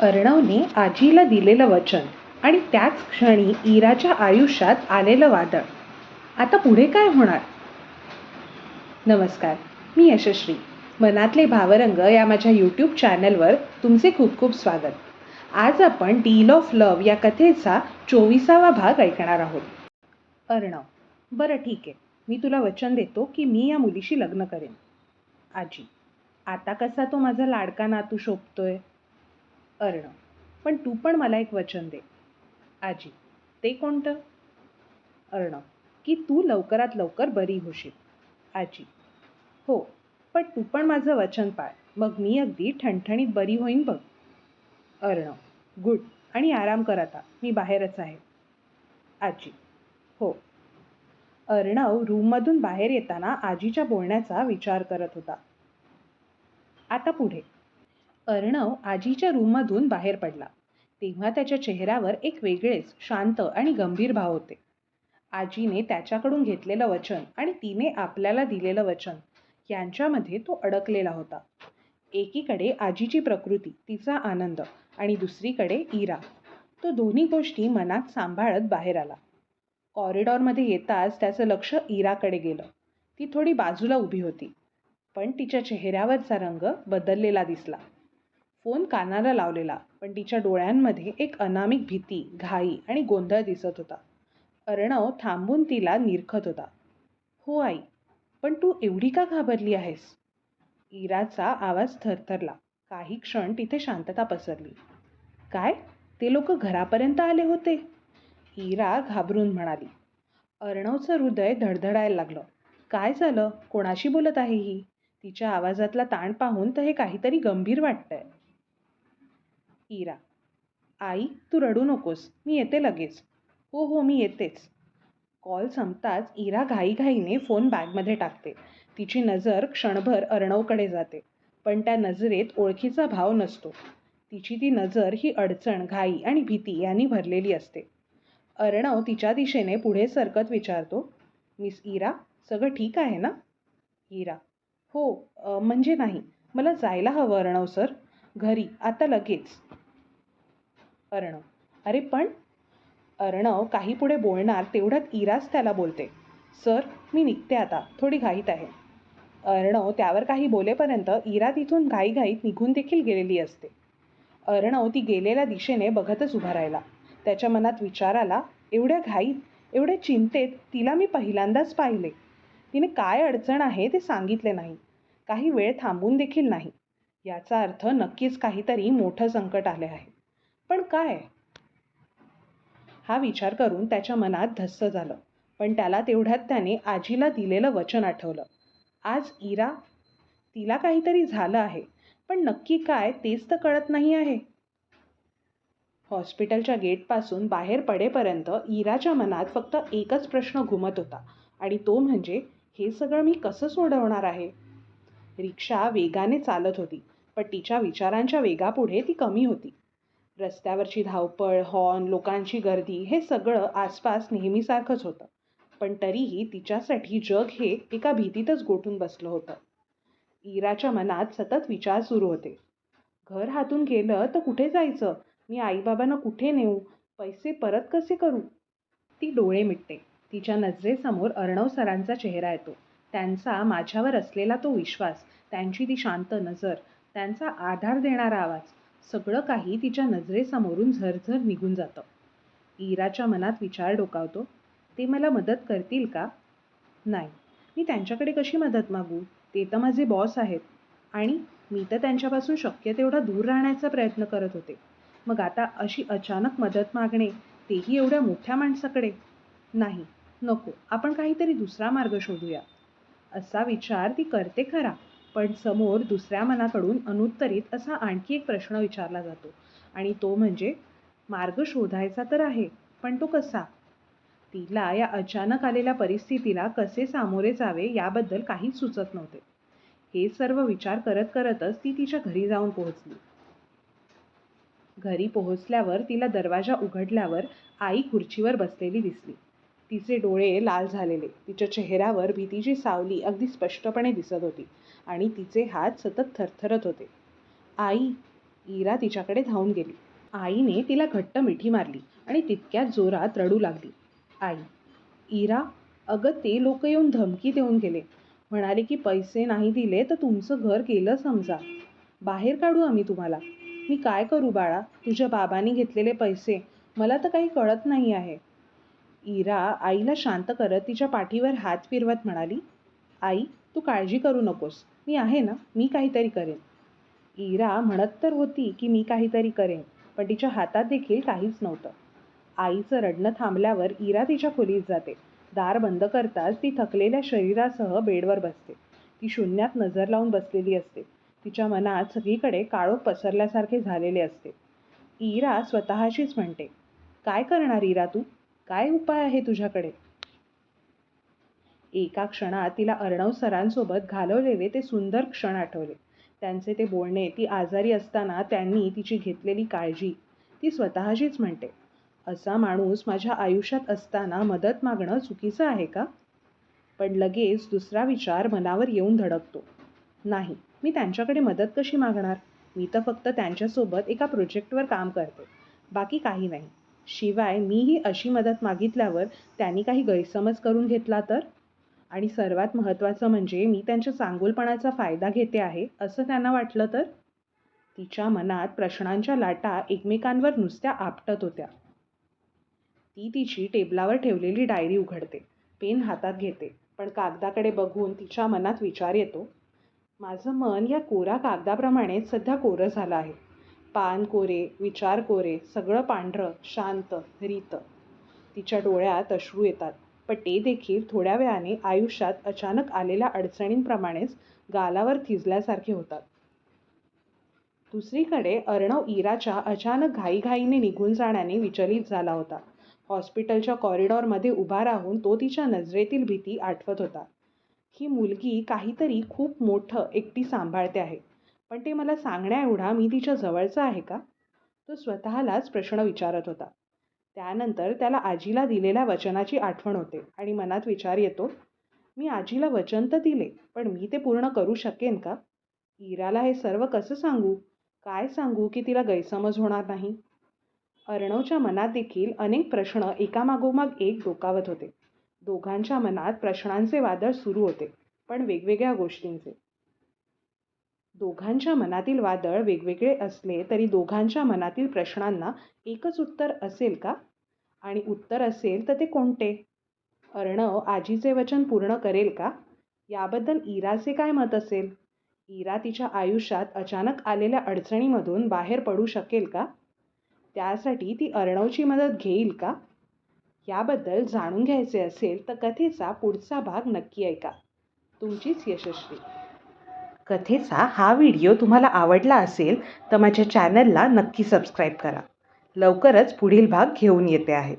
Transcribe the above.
अर्णवने आजीला दिलेलं वचन आणि त्याच क्षणी इराच्या आयुष्यात आलेलं वादळ. आता पुढे काय होणार? नमस्कार, मी यशश्री. मनातले भावरंग या माझ्या यूट्यूब चॅनलवर तुमचे खूप खूप स्वागत. आज आपण डील ऑफ लव्ह या कथेचा 24वा भाग ऐकणार आहोत. अर्णव: बरं ठीक आहे, मी तुला वचन देतो की मी या मुलीशी लग्न करेन. आजी: आता कसा तो माझा लाडका नातू शोभतोय? अर्णव: पण तू पण मला एक वचन दे. आजी: ते कोणतं? अर्णव: की तू लवकरात लवकर बरी होशील. आजी: हो, पण तू पण माझं वचन पाळ, मग मी अगदी ठणठणीत बरी होईन बघ. अर्णव: गुड, आणि आराम कर आता, मी बाहेरच आहे. आजी: हो. अर्णव रूममधून बाहेर येताना आजीच्या बोलण्याचा विचार करत होता. आता पुढे. अर्णव आजीच्या रूममधून बाहेर पडला तेव्हा त्याच्या चेहऱ्यावर एक वेगळेच शांत आणि गंभीर भाव होते. आजीने त्याच्याकडून घेतलेलं वचन आणि तिने आपल्याला दिलेलं वचन यांच्यामध्ये तो अडकलेला होता. एकीकडे आजीची प्रकृती, तिचा आनंद, आणि दुसरीकडे इरा. तो दोन्ही गोष्टी मनात सांभाळत बाहेर आला. कॉरिडॉरमध्ये येताच त्याचं लक्ष इराकडे गेलं. ती थोडी बाजूला उभी होती, पण तिच्या चेहऱ्यावरचा रंग बदललेला दिसला. फोन कानाला लावलेला, पण तिच्या डोळ्यांमध्ये एक अनामिक भीती, घाई आणि गोंधळ दिसत होता. अर्णव थांबून तिला निरखत होता. हो आई, पण तू एवढी का घाबरली आहेस? इराचा आवाज थरथरला. काही क्षण तिथे शांतता पसरली. काय? ते लोक घरापर्यंत आले होते? इरा घाबरून म्हणाली. अर्णवचं हृदय धडधडायला लागलं. काय झालं? कोणाशी बोलत आहे ही? तिच्या आवाजातला ताण पाहून तर हे काहीतरी गंभीर वाटतंय. इरा: आई, तू रडू नकोस, मी येते लगेच. हो हो, मी येतेच. कॉल संपताच इरा घाईघाईने फोन बॅगमध्ये टाकते. तिची नजर क्षणभर अर्णवकडे जाते, पण त्या नजरेत ओळखीचा भाव नसतो. तिची ती नजर ही अडचण, घाई आणि भीती यांनी भरलेली असते. अर्णव तिच्या दिशेने पुढे सरकत विचारतो, मिस इरा, सगळं ठीक आहे ना? इरा: हो, म्हणजे नाही, मला जायला हवं अर्णव सर, घरी, आता लगेच. अर्णव: अरे पण. अर्णव काही पुढे बोलणार तेवढ्यात इराच त्याला बोलते. सर, मी निघते आता, थोडी घाईत आहे. अर्णव त्यावर काही बोलेपर्यंत इरा तिथून घाईघाईत निघून देखील गेलेली असते. अर्णव ती गेलेल्या दिशेने बघतच उभा राहिला. त्याच्या मनात विचार आला, एवढ्या घाईत, एवढ्या चिंतेत तिला मी पहिल्यांदाच पाहिले. तिने काय अडचण आहे ते सांगितले नाही, काही वेळ थांबून देखील नाही. याचा अर्थ नक्कीच काहीतरी मोठं संकट आले आहे. पण काय? हा विचार करून त्याच्या मनात धस्स झालं, पण त्याला तेवढ्यात त्याने आजीला दिलेलं वचन आठवलं. आज इरा, तिला काहीतरी झालं आहे, पण नक्की काय तेच तर कळत नाही आहे. हॉस्पिटलच्या गेटपासून बाहेर पडेपर्यंत इराच्या मनात फक्त एकच प्रश्न घुमत होता, आणि तो म्हणजे हे सगळं मी कसं सोडवणार आहे? रिक्षा वेगाने चालत होती, पण तिच्या विचारांच्या वेगापुढे ती कमी होती. रस्त्यावरची धावपळ, हॉर्न, लोकांची गर्दी हे सगळं आसपास नेहमीसारखंच होतं, पण तरीही तिच्यासाठी जग हे एका भीतीतच गोठून बसलं होतं. इराच्या मनात सतत विचार सुरू होते. घर हातून गेलं तर कुठे जायचं? मी आईबाबांना कुठे नेऊ? पैसे परत कसे करू? ती डोळे मिटते. तिच्या नजरेसमोर अर्णव सरांचा चेहरा येतो. त्यांचा माझ्यावर असलेला तो विश्वास, त्यांची ती शांत नजर, त्यांचा आधार देणारा आवाज, सगळं काही तिच्या नजरेसमोरून झरझर निघून जातं. इराच्या मनात विचार डोकावतो, ते मला मदत करतील का? नाही, मी त्यांच्याकडे कशी मदत मागू? ते तर माझे बॉस आहेत, आणि मी तर त्यांच्यापासून शक्य तेवढा दूर राहण्याचा प्रयत्न करत होते. मग आता अशी अचानक मदत मागणे, तेही एवढ्या मोठ्या माणसाकडे? नाही, नको, आपण काहीतरी दुसरा मार्ग शोधूया. असा विचार ती करते खरा, पण समोर दुसऱ्या मनाकडून अनुत्तरित असा आणखी एक प्रश्न विचारला जातो, आणि तो म्हणजे मार्ग शोधायचा तर आहे, पण तो कसा? तिला या अचानक आलेल्या परिस्थितीला कसे सामोरे जावे याबद्दल काहीच सुचत नव्हते. हे सर्व विचार करत करतच ती तिच्या घरी जाऊन पोहोचली. घरी पोहोचल्यावर तिला दरवाजा उघडल्यावर आई खुर्चीवर बसलेली दिसली. तिचे डोळे लाल झालेले, तिच्या चेहऱ्यावर भीतीची सावली अगदी स्पष्टपणे दिसत होती, आणि तिचे हात सतत थरथरत होते. आई, इरा तिच्याकडे धावून गेली. आईने तिला घट्ट मिठी मारली आणि तितक्याच जोरात रडू लागली. आई, इरा, अगं ते लोक येऊन धमकी देऊन गेले. म्हणाले की पैसे नाही दिले तर तुमचं घर गेलं समजा. बाहेर काढू आम्ही तुम्हाला. मी काय करू बाळा? तुझ्या बाबांनी घेतलेले पैसे, मला तर काही कळत नाही आहे. इरा आईला शांत करत तिच्या पाठीवर हात फिरवत म्हणाली, आई, तू काळजी करू नकोस. मी आहे ना, मी काहीतरी करेन. इरा म्हणत तर होती की मी काहीतरी करेन, पण तिच्या हातात देखील काहीच नव्हतं. आईचं रडणं थांबल्यावर इरा तिच्या खोलीत जाते. दार बंद करताच ती थकलेल्या शरीरासह बेडवर बसते. ती शून्यात नजर लावून बसलेली असते. तिच्या मनात सगळीकडे काळोख पसरल्यासारखे झालेले असते. इरा स्वतःशीच म्हणते, काय करणार इरा तू? काय उपाय आहे तुझ्याकडे? एका क्षणात तिला अर्णव सरांसोबत घालवलेले ते सुंदर क्षण आठवले. त्यांचे ते बोलणे, ती आजारी असताना त्यांनी तिची घेतलेली काळजी. ती स्वतःशीच म्हणते, असा माणूस माझ्या आयुष्यात असताना मदत मागणं चुकीचं आहे का? पण लगेच दुसरा विचार मनावर येऊन धडकतो. नाही, मी त्यांच्याकडे मदत कशी मागणार? मी तर फक्त त्यांच्यासोबत एका प्रोजेक्टवर काम करते, बाकी काही नाही. शिवाय मीही अशी मदत मागितल्यावर त्यांनी काही गैरसमज करून घेतला तर? आणि सर्वात महत्त्वाचं म्हणजे मी त्यांच्या चांगुलपणाचा फायदा घेते आहे असं त्यांना वाटलं तर? तिच्या मनात प्रश्नांच्या लाटा एकमेकांवर नुसत्या आपटत होत्या. ती तिची टेबलावर ठेवलेली डायरी उघडते. पेन हातात घेते, पण कागदाकडे बघून तिच्या मनात विचार येतो. माझं मन या कोरा कागदाप्रमाणे सध्या कोरं झालं आहे. पान कोरे, विचार कोरे, सगळं पांढरं, शांत, रीत. तिच्या डोळ्यात अश्रू येतात, पण ते देखील थोड्या वेळाने आयुष्यात अचानक आलेल्या अडचणींप्रमाणेच गालावर थिजल्यासारखे होतात. दुसरीकडे अर्णव इराच्या अचानक घाईघाईने निघून जाण्याने विचलित झाला होता. हॉस्पिटलच्या कॉरिडॉरमध्ये उभा राहून तो तिच्या नजरेतील भीती आठवत होता. ही मुलगी काहीतरी खूप मोठं एकटी सांभाळते आहे, पण ते मला सांगण्याएवढा मी तिच्या जवळचा आहे का? तो स्वतःलाच प्रश्न विचारत होता. त्यानंतर त्याला आजीला दिलेल्या वचनाची आठवण होते आणि मनात विचार येतो, मी आजीला वचन तर दिले, पण मी ते पूर्ण करू शकेन का? इराला हे सर्व कसं सांगू? काय सांगू की तिला गैरसमज होणार नाही? अर्णवच्या मनात देखील अनेक प्रश्न एकामागोमाग एक डोकावत होते. दोघांच्या मनात प्रश्नांचे वादळ सुरू होते, पण वेगवेगळ्या गोष्टींचे. दोघांच्या मनातील वादळ वेगवेगळे असले तरी दोघांच्या मनातील प्रश्नांना एकच उत्तर असेल का? आणि उत्तर असेल तर ते कोणते? अर्णव आजीचे वचन पूर्ण करेल का? याबद्दल इराचे काय मत असेल? इरा तिच्या आयुष्यात अचानक आलेल्या अडचणीमधून बाहेर पडू शकेल का? त्यासाठी ती अर्णवची मदत घेईल का? याबद्दल जाणून घ्यायचे असेल तर कथेचा पुढचा भाग नक्की ऐका. तुमचीच यशस्वी. कथेचा हा व्हिडिओ तुम्हाला आवडला असेल तर माझ्या चॅनलला नक्की सबस्क्राईब करा. लवकरच पुढील भाग घेऊन येते आहे.